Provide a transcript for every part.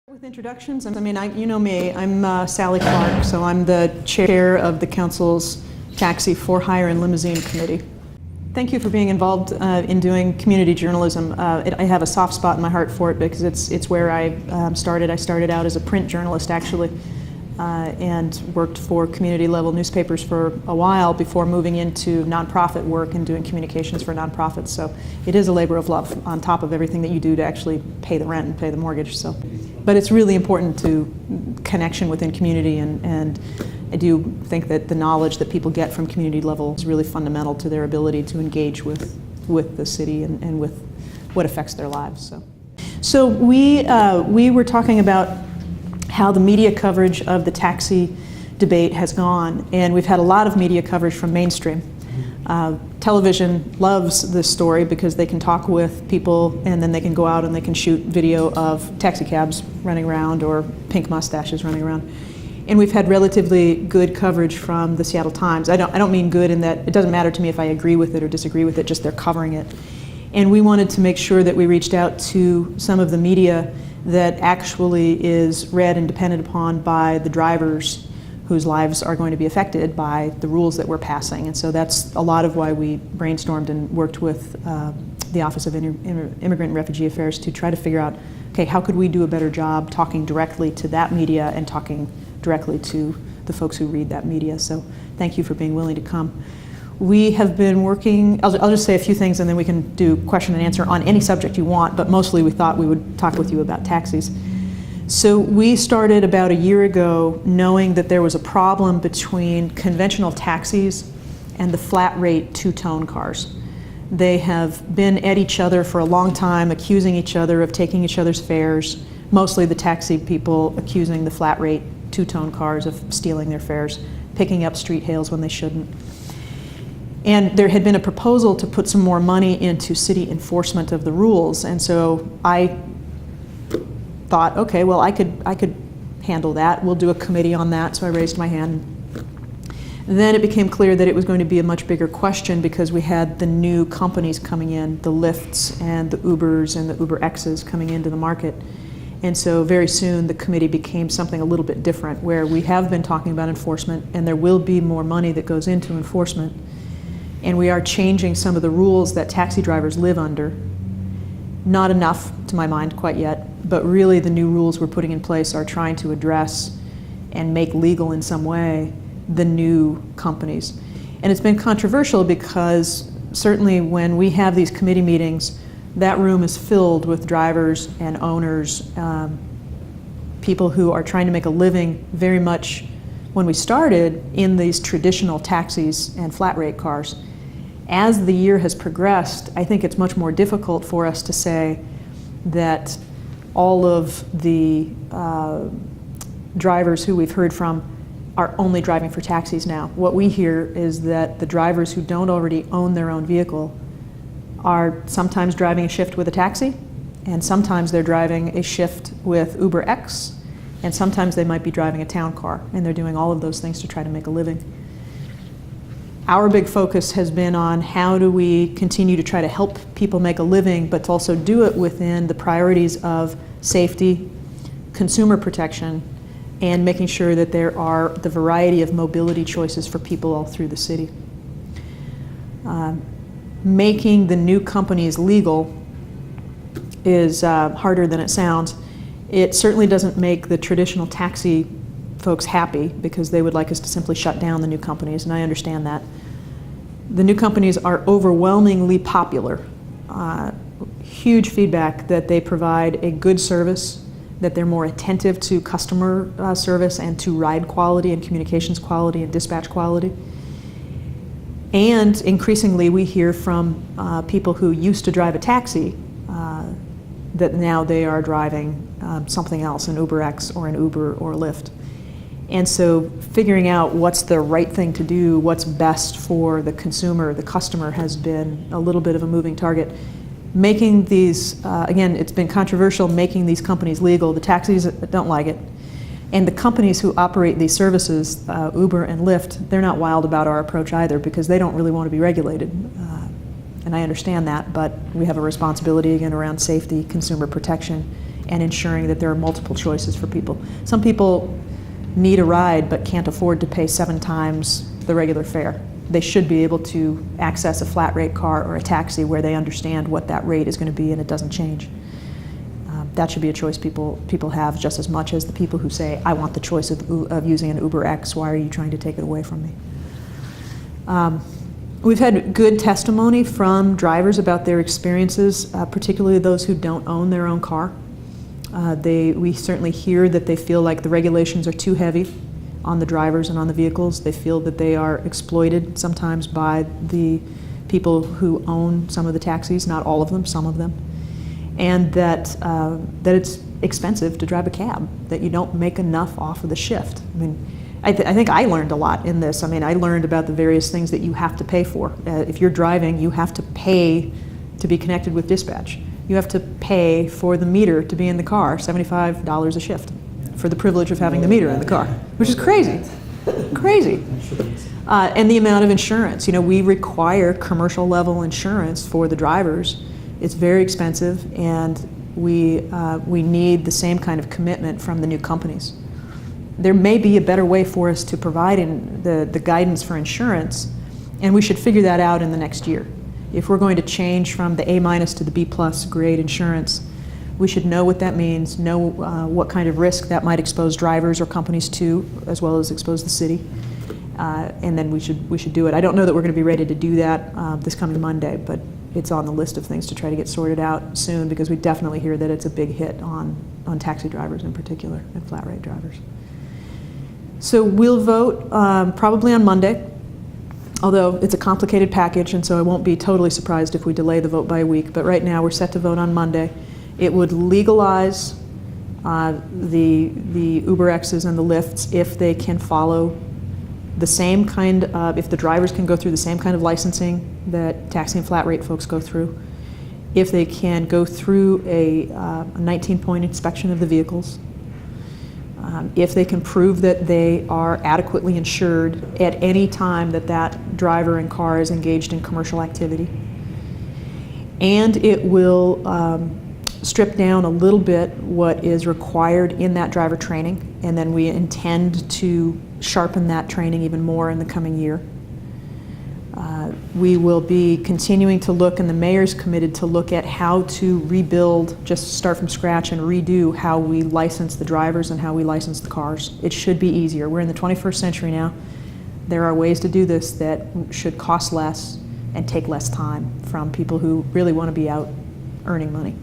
With introductions, you know me, I'm Sally Clark, so I'm the chair of the council's taxi, for hire, and limousine committee. Thank you for being involved in doing community journalism. I have a soft spot in my heart for it because it's where I started. I started out as a print journalist, actually, and worked for community-level newspapers for a while before moving into nonprofit work and doing communications for nonprofits. So it is a labor of love on top of everything that you do to actually pay the rent and pay the mortgage. But it's really important to connection within community, and I do think that the knowledge that people get from community level is really fundamental to their ability to engage with the city and with what affects their lives. So we were talking about how the media coverage of the taxi debate has gone, and we've had a lot of media coverage from mainstream. Television loves this story because they can talk with people and then they can go out and they can shoot video of taxi cabs running around or pink mustaches running around. And we've had relatively good coverage from the Seattle Times. I don't mean good in that it doesn't matter to me if I agree with it or disagree with it, just they're covering it. And we wanted to make sure that we reached out to some of the media that actually is read and depended upon by the drivers whose lives are going to be affected by the rules that we're passing. And so that's a lot of why we brainstormed and worked with the Office of Immigrant and Refugee Affairs to try to figure out, okay, how could we do a better job talking directly to that media and talking directly to the folks who read that media. So thank you for being willing to come. We have been working, I'll just say a few things and then we can do question and answer on any subject you want, but mostly we thought we would talk with you about taxis. So we started about a year ago knowing that there was a problem between conventional taxis and the flat rate two-tone cars. They have been at each other for a long time, accusing each other of taking each other's fares, mostly the taxi people accusing the flat rate two-tone cars of stealing their fares, picking up street hails when they shouldn't. And there had been a proposal to put some more money into city enforcement of the rules, and so I thought, okay, well, I could handle that. We'll do a committee on that, so I raised my hand. Then it became clear that it was going to be a much bigger question because we had the new companies coming in, the Lyfts and the Ubers and the Uber X's coming into the market. And so very soon the committee became something a little bit different, where we have been talking about enforcement and there will be more money that goes into enforcement. And we are changing some of the rules that taxi drivers live under. Not enough, to my mind, quite yet, but really the new rules we're putting in place are trying to address and make legal in some way the new companies. And it's been controversial because certainly when we have these committee meetings, that room is filled with drivers and owners, people who are trying to make a living very much when we started in these traditional taxis and flat rate cars. As the year has progressed, I think it's much more difficult for us to say that all of the drivers who we've heard from are only driving for taxis now. What we hear is that the drivers who don't already own their own vehicle are sometimes driving a shift with a taxi, and sometimes they're driving a shift with Uber X, and sometimes they might be driving a town car, and they're doing all of those things to try to make a living. Our big focus has been on how do we continue to try to help people make a living, but to also do it within the priorities of safety, consumer protection, and making sure that there are the variety of mobility choices for people all through the city. Making the new companies legal is harder than it sounds. It certainly doesn't make the traditional taxi folks happy because they would like us to simply shut down the new companies, and I understand that. The new companies are overwhelmingly popular. Huge feedback that they provide a good service, that they're more attentive to customer service and to ride quality and communications quality and dispatch quality. And increasingly we hear from people who used to drive a taxi that now they are driving something else, an Uber X or an Uber or a Lyft. And so figuring out what's the right thing to do, what's best for the consumer, the customer, has been a little bit of a moving target. Making these, again, it's been controversial making these companies legal. The taxis don't like it. And the companies who operate these services, Uber and Lyft, they're not wild about our approach either because they don't really want to be regulated. And I understand that, but we have a responsibility again around safety, consumer protection, and ensuring that there are multiple choices for people. Some people need a ride but can't afford to pay 7 times the regular fare. They should be able to access a flat rate car or a taxi where they understand what that rate is going to be and it doesn't change. That should be a choice people have just as much as the people who say, I want the choice of using an Uber X, why are you trying to take it away from me? We've had good testimony from drivers about their experiences, particularly those who don't own their own car. We certainly hear that they feel like the regulations are too heavy on the drivers and on the vehicles. They feel that they are exploited sometimes by the people who own some of the taxis, not all of them, some of them, and that it's expensive to drive a cab, that you don't make enough off of the shift. I mean, I think I learned a lot in this. I mean, I learned about the various things that you have to pay for. If you're driving, you have to pay to be connected with dispatch. You have to pay for the meter to be in the car, $75 a shift, for the privilege of having the meter in the car, which is crazy, crazy. And the amount of insurance. You know, we require commercial level insurance for the drivers. It's very expensive, and we need the same kind of commitment from the new companies. There may be a better way for us to provide the guidance for insurance, and we should figure that out in the next year. If we're going to change from the A- to the B+ grade insurance, we should know what that means, know what kind of risk that might expose drivers or companies to, as well as expose the city, and then we should do it. I don't know that we're going to be ready to do that this coming Monday, but it's on the list of things to try to get sorted out soon, because we definitely hear that it's a big hit on taxi drivers in particular and flat rate drivers. So we'll vote probably on Monday, although it's a complicated package, and so I won't be totally surprised if we delay the vote by a week. But right now we're set to vote on Monday. It would legalize the Uber X's and the Lyfts if they can follow the same kind of, if the drivers can go through the same kind of licensing that taxi and flat rate folks go through, if they can go through a 19-point inspection of the vehicles, if they can prove that they are adequately insured at any time that that driver and car is engaged in commercial activity. And it will strip down a little bit what is required in that driver training, and then we intend to sharpen that training even more in the coming year. We will be continuing to look, and the mayor's committed to look at how to rebuild, just start from scratch and redo how we license the drivers and how we license the cars. It should be easier. We're in the 21st century now. There are ways to do this that should cost less and take less time from people who really want to be out earning money.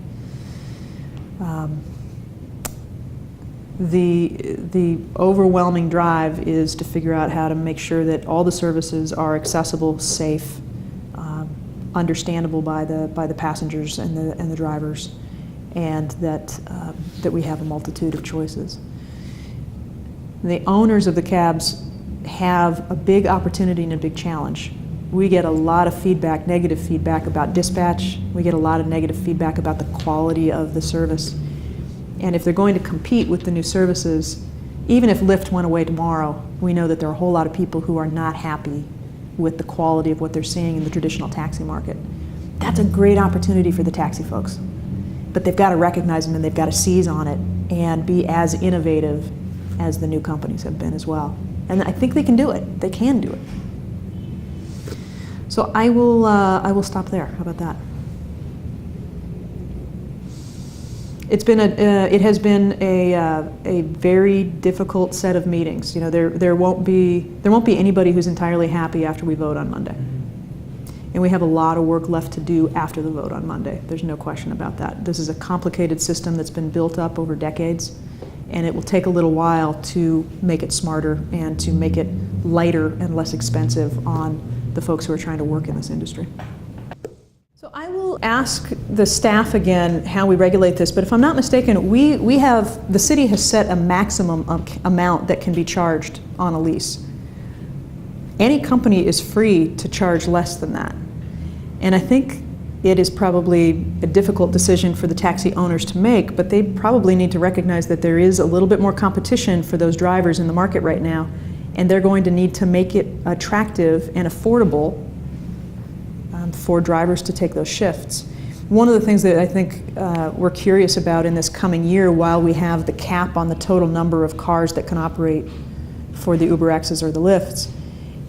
The overwhelming drive is to figure out how to make sure that all the services are accessible, safe, understandable by the passengers and the drivers, and that we have a multitude of choices. The owners of the cabs have a big opportunity and a big challenge. We get a lot of feedback, negative feedback about dispatch. We get a lot of negative feedback about the quality of the service. And if they're going to compete with the new services, even if Lyft went away tomorrow, we know that there are a whole lot of people who are not happy with the quality of what they're seeing in the traditional taxi market. That's a great opportunity for the taxi folks. But they've got to recognize them, and they've got to seize on it and be as innovative as the new companies have been as well. And I think they can do it. They can do it. So I will stop there. How about that? It has been a very difficult set of meetings. You know, there won't be anybody who's entirely happy after we vote on Monday, and we have a lot of work left to do after the vote on Monday. There's no question about that. This is a complicated system that's been built up over decades, and it will take a little while to make it smarter and to make it lighter and less expensive on the folks who are trying to work in this industry. So I will ask the staff again how we regulate this, but if I'm not mistaken, the city has set a maximum amount that can be charged on a lease. Any company is free to charge less than that. And I think it is probably a difficult decision for the taxi owners to make, but they probably need to recognize that there is a little bit more competition for those drivers in the market right now, and they're going to need to make it attractive and affordable for drivers to take those shifts. One of the things that I think we're curious about in this coming year, while we have the cap on the total number of cars that can operate for the UberXs or the Lyfts,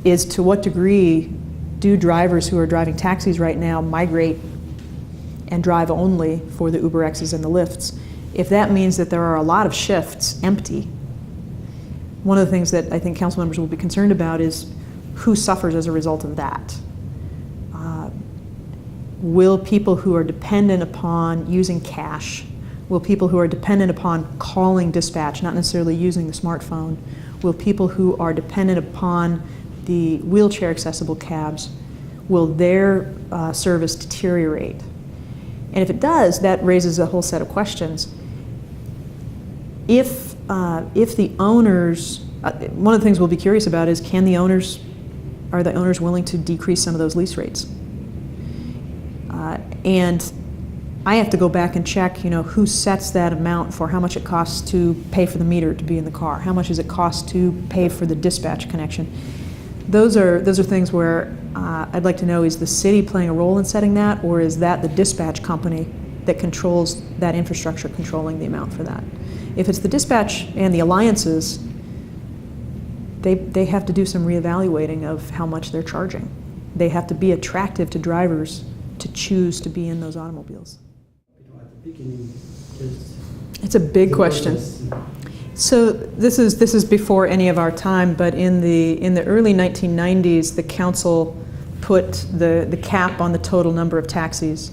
is to what degree do drivers who are driving taxis right now migrate and drive only for the UberXs and the Lyfts. If that means that there are a lot of shifts empty, one of the things that I think council members will be concerned about is who suffers as a result of that. Will people who are dependent upon using cash, will people who are dependent upon calling dispatch, not necessarily using the smartphone, will people who are dependent upon the wheelchair accessible cabs, will their service deteriorate? And if it does, that raises a whole set of questions. If the owners, one of the things we'll be curious about is are the owners willing to decrease some of those lease rates? And I have to go back and check, who sets that amount for how much it costs to pay for the meter to be in the car, how much does it cost to pay for the dispatch connection. Those are things where I'd like to know, is the city playing a role in setting that, or is that the dispatch company that controls that infrastructure controlling the amount for that? If it's the dispatch and the alliances, they have to do some reevaluating of how much they're charging. They have to be attractive to drivers to choose to be in those automobiles. It's a big question. So this is before any of our time, but in the early 1990s, the council put the cap on the total number of taxis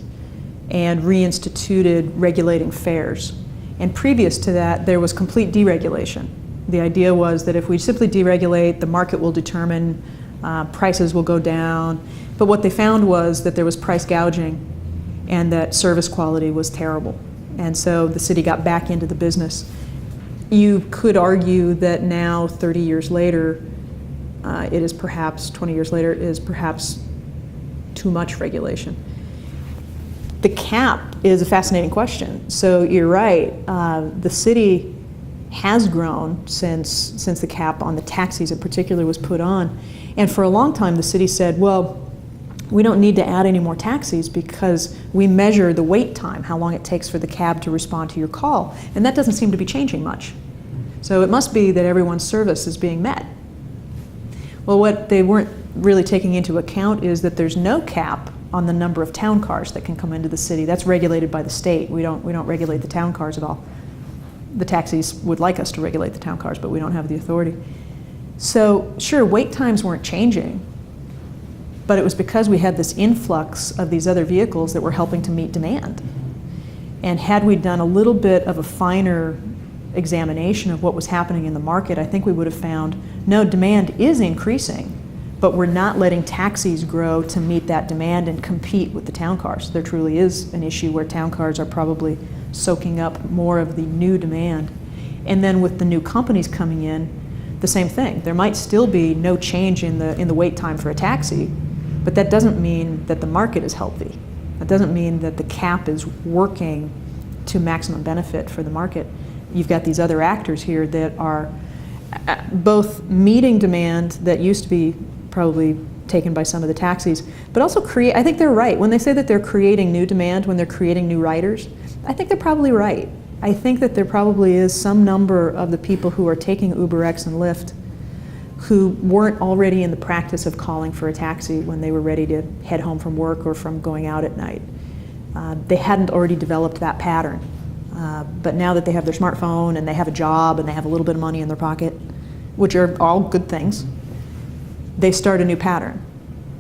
and reinstituted regulating fares. And previous to that, there was complete deregulation. The idea was that if we simply deregulate, the market will determine, prices will go down. But what they found was that there was price gouging and that service quality was terrible. And so the city got back into the business. You could argue that now, 30 years later, 20 years later, is perhaps too much regulation. The cap is a fascinating question. So you're right, the city has grown since the cap on the taxis in particular was put on. And for a long time, the city said, well, we don't need to add any more taxis because we measure the wait time, how long it takes for the cab to respond to your call. And that doesn't seem to be changing much. So it must be that everyone's service is being met. Well, what they weren't really taking into account is that there's no cap on the number of town cars that can come into the city. That's regulated by the state. We don't regulate the town cars at all. The taxis would like us to regulate the town cars, but we don't have the authority. So sure, wait times weren't changing, but it was because we had this influx of these other vehicles that were helping to meet demand. And had we done a little bit of a finer examination of what was happening in the market, I think we would have found, no, demand is increasing, but we're not letting taxis grow to meet that demand and compete with the town cars. There truly is an issue where town cars are probably soaking up more of the new demand. And then with the new companies coming in, the same thing. There might still be no change in the wait time for a taxi, but that doesn't mean that the market is healthy. That doesn't mean that the cap is working to maximum benefit for the market. You've got these other actors here that are both meeting demand that used to be probably taken by some of the taxis, but also I think they're right. When they say that they're creating new demand, when they're creating new riders, I think they're probably right. I think that there probably is some number of the people who are taking UberX and Lyft who weren't already in the practice of calling for a taxi when they were ready to head home from work or from going out at night. They hadn't already developed that pattern. But now that they have their smartphone and they have a job and they have a little bit of money in their pocket, which are all good things, they start a new pattern.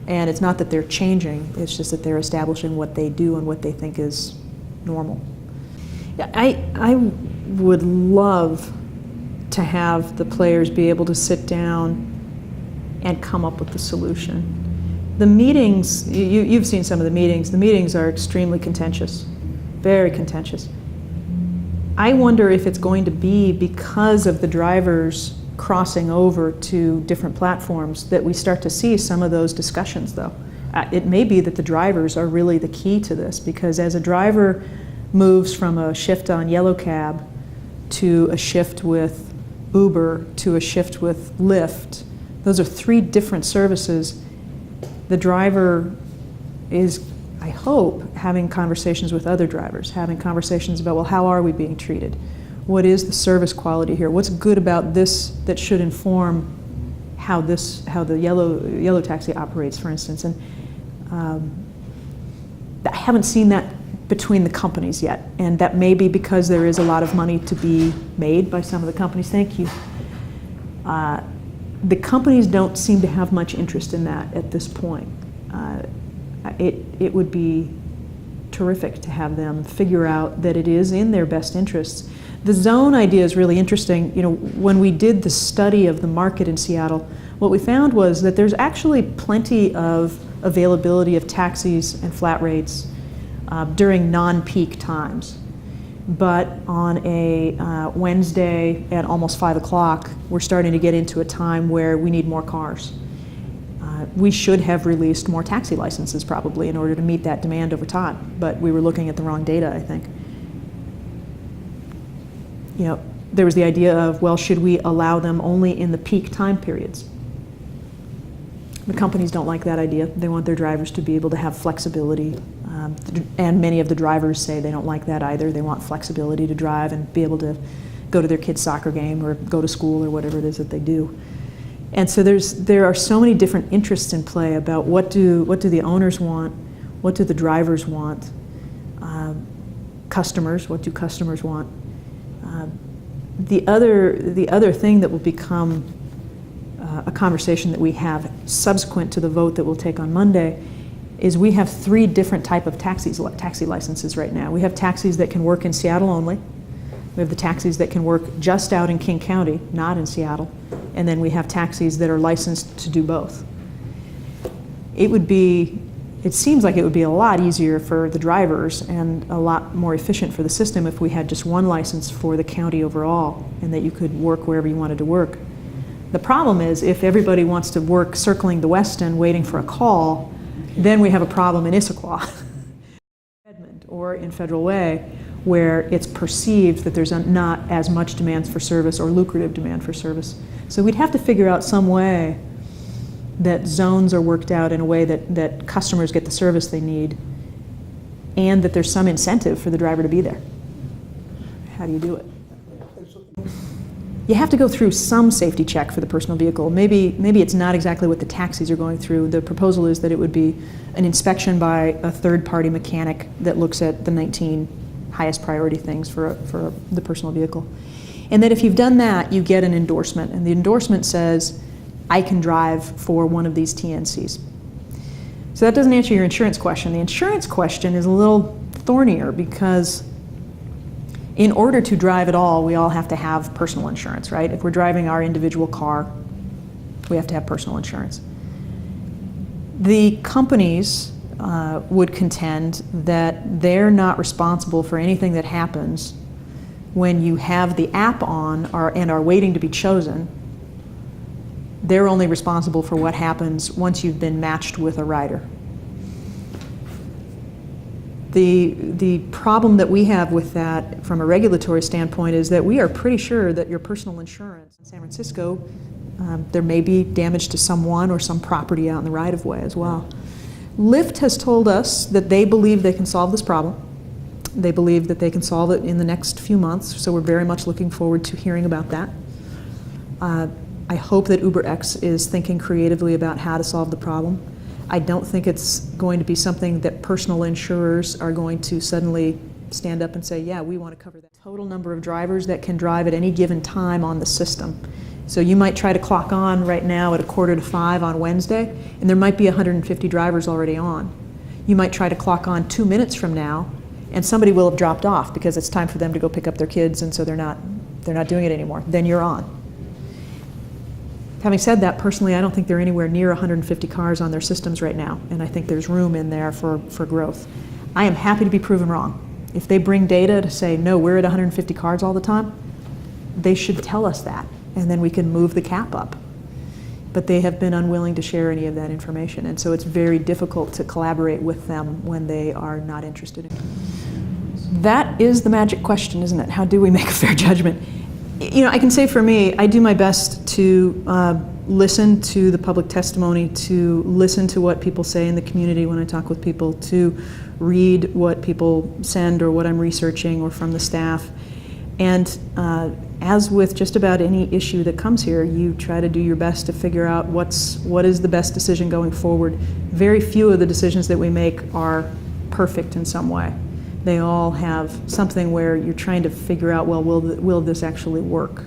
And it's not that they're changing, it's just that they're establishing what they do and what they think is normal. I would love to have the players be able to sit down and come up with the solution. The meetings, you've seen some of the meetings are extremely contentious, very contentious. I wonder if it's going to be because of the drivers crossing over to different platforms that we start to see some of those discussions though. It may be that the drivers are really the key to this, because as a driver moves from a shift on yellow cab to a shift with Uber to a shift with Lyft, those are three different services. The driver is, I hope, having conversations with other drivers, having conversations about, well, how are we being treated? What is the service quality here? What's good about this that should inform how the yellow taxi operates, for instance? And I haven't seen that between the companies yet, and that may be because there is a lot of money to be made by some of the companies. Thank you. The companies don't seem to have much interest in that at this point. It would be terrific to have them figure out that it is in their best interests. The zone idea is really interesting. You know, when we did the study of the market in Seattle, what we found was that there's actually plenty of availability of taxis and flat rates during non-peak times. But on a Wednesday at almost 5 o'clock, we're starting to get into a time where we need more cars. We should have released more taxi licenses probably in order to meet that demand over time, but we were looking at the wrong data, I think. You know, there was the idea of, well, should we allow them only in the peak time periods? The companies don't like that idea. They want their drivers to be able to have flexibility, and many of the drivers say they don't like that either. They want flexibility to drive and be able to go to their kid's soccer game or go to school or whatever it is that they do. And so there are so many different interests in play about what do the owners want, what do the drivers want, customers, what do customers want. The other thing that will become a conversation that we have subsequent to the vote that we'll take on Monday is we have 3 different type of taxi licenses right now. We have taxis that can work in Seattle only. We have the taxis that can work just out in King County, not in Seattle. And then we have taxis that are licensed to do both. It seems like it would be a lot easier for the drivers and a lot more efficient for the system if we had just one license for the county overall and that you could work wherever you wanted to work. The problem is if everybody wants to work circling the West End waiting for a call, then we have a problem in Issaquah or in Federal Way, where it's perceived that there's not as much demand for service or lucrative demand for service. So we'd have to figure out some way that zones are worked out in a way that customers get the service they need and that there's some incentive for the driver to be there. How do you do it? You have to go through some safety check for the personal vehicle. Maybe it's not exactly what the taxis are going through. The proposal is that it would be an inspection by a third-party mechanic that looks at the 19 highest priority things for the personal vehicle. And that if you've done that, you get an endorsement. And the endorsement says, I can drive for one of these TNCs. So that doesn't answer your insurance question. The insurance question is a little thornier because in order to drive at all, we all have to have personal insurance, right? If we're driving our individual car, we have to have personal insurance. The companies would contend that they're not responsible for anything that happens when you have the app on and are waiting to be chosen. They're only responsible for what happens once you've been matched with a rider. The problem that we have with that from a regulatory standpoint is that we are pretty sure that your personal insurance in San Francisco, there may be damage to someone or some property out in the right-of-way as well. Lyft has told us that they believe they can solve this problem. They believe that they can solve it in the next few months, so we're very much looking forward to hearing about that. I hope that UberX is thinking creatively about how to solve the problem. I don't think it's going to be something that personal insurers are going to suddenly stand up and say, yeah, we want to cover that. Total number of drivers that can drive at any given time on the system. So you might try to clock on right now at 4:45 on Wednesday, and there might be 150 drivers already on. You might try to clock on 2 minutes from now, and somebody will have dropped off because it's time for them to go pick up their kids, and so they're not doing it anymore. Then you're on. Having said that, personally, I don't think they're anywhere near 150 cars on their systems right now, and I think there's room in there for growth. I am happy to be proven wrong. If they bring data to say, no, we're at 150 cars all the time, they should tell us that, and then we can move the cap up. But they have been unwilling to share any of that information, and so it's very difficult to collaborate with them when they are not interested in it. That is the magic question, isn't it? How do we make a fair judgment? You know, I can say for me, I do my best to listen to the public testimony, to listen to what people say in the community when I talk with people, to read what people send or what I'm researching or from the staff. And as with just about any issue that comes here, you try to do your best to figure out what is the best decision going forward. Very few of the decisions that we make are perfect in some way. They all have something where you're trying to figure out, well, will this actually work?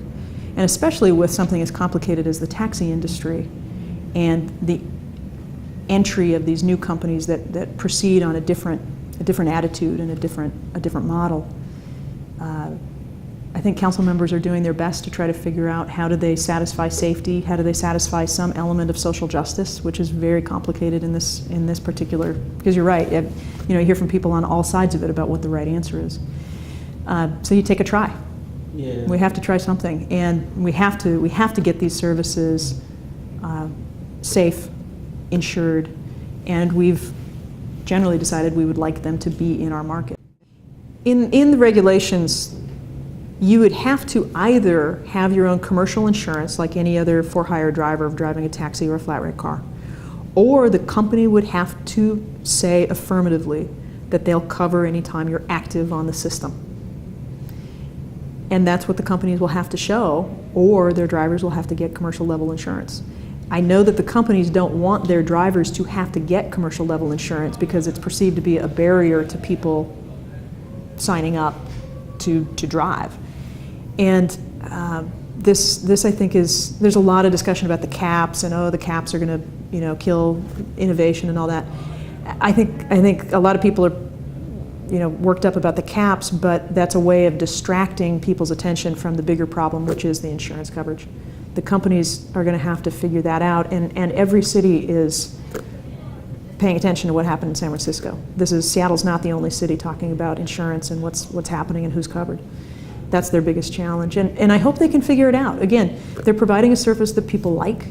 And especially with something as complicated as the taxi industry and the entry of these new companies that proceed on a different attitude and a different model. I think council members are doing their best to try to figure out how do they satisfy safety, how do they satisfy some element of social justice, which is very complicated in this particular, because you're right, you hear from people on all sides of it about what the right answer is. So you take a try. Yeah. We have to try something, and we have to get these services safe, insured, and we've generally decided we would like them to be in our market. In the regulations, you would have to either have your own commercial insurance, like any other for-hire driver driving a taxi or a flat rate car, or the company would have to say affirmatively that they'll cover any time you're active on the system. And that's what the companies will have to show, or their drivers will have to get commercial level insurance. I know that the companies don't want their drivers to have to get commercial level insurance because it's perceived to be a barrier to people signing up to drive. And this I think there's a lot of discussion about the caps and the caps are going to kill innovation and all that. I think a lot of people are worked up about the caps, but that's a way of distracting people's attention from the bigger problem, which is the insurance coverage. The companies are going to have to figure that out, and every city is paying attention to what happened in San Francisco. Seattle's not the only city talking about insurance and what's happening and who's covered. That's their biggest challenge, and I hope they can figure it out. Again, they're providing a service that people like.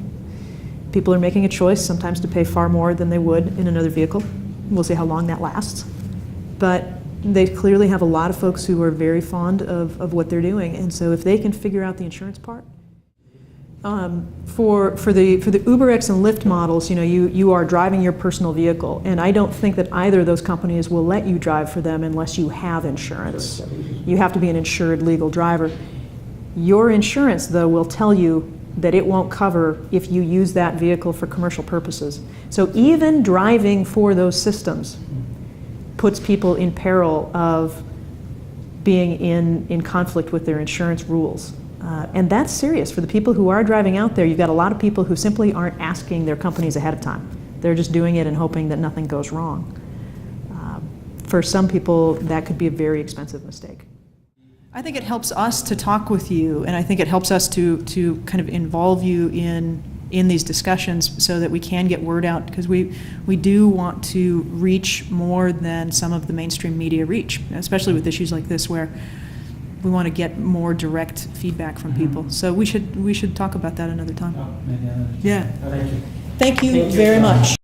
People are making a choice sometimes to pay far more than they would in another vehicle. We'll see how long that lasts. But they clearly have a lot of folks who are very fond of what they're doing, and so if they can figure out the insurance part. For the UberX and Lyft models, you are driving your personal vehicle, and I don't think that either of those companies will let you drive for them unless you have insurance. You have to be an insured legal driver. Your insurance, though, will tell you that it won't cover if you use that vehicle for commercial purposes. So even driving for those systems puts people in peril of being in conflict with their insurance rules. And that's serious. For the people who are driving out there, you've got a lot of people who simply aren't asking their companies ahead of time. They're just doing it and hoping that nothing goes wrong. For some people, that could be a very expensive mistake. I think it helps us to talk with you, and I think it helps us to kind of involve you in these discussions so that we can get word out, because we do want to reach more than some of the mainstream media reach, especially with issues like this where we want to get more direct feedback from people. So we should talk about that another time. Oh, maybe another time. Yeah. Thank you. Thank you very much.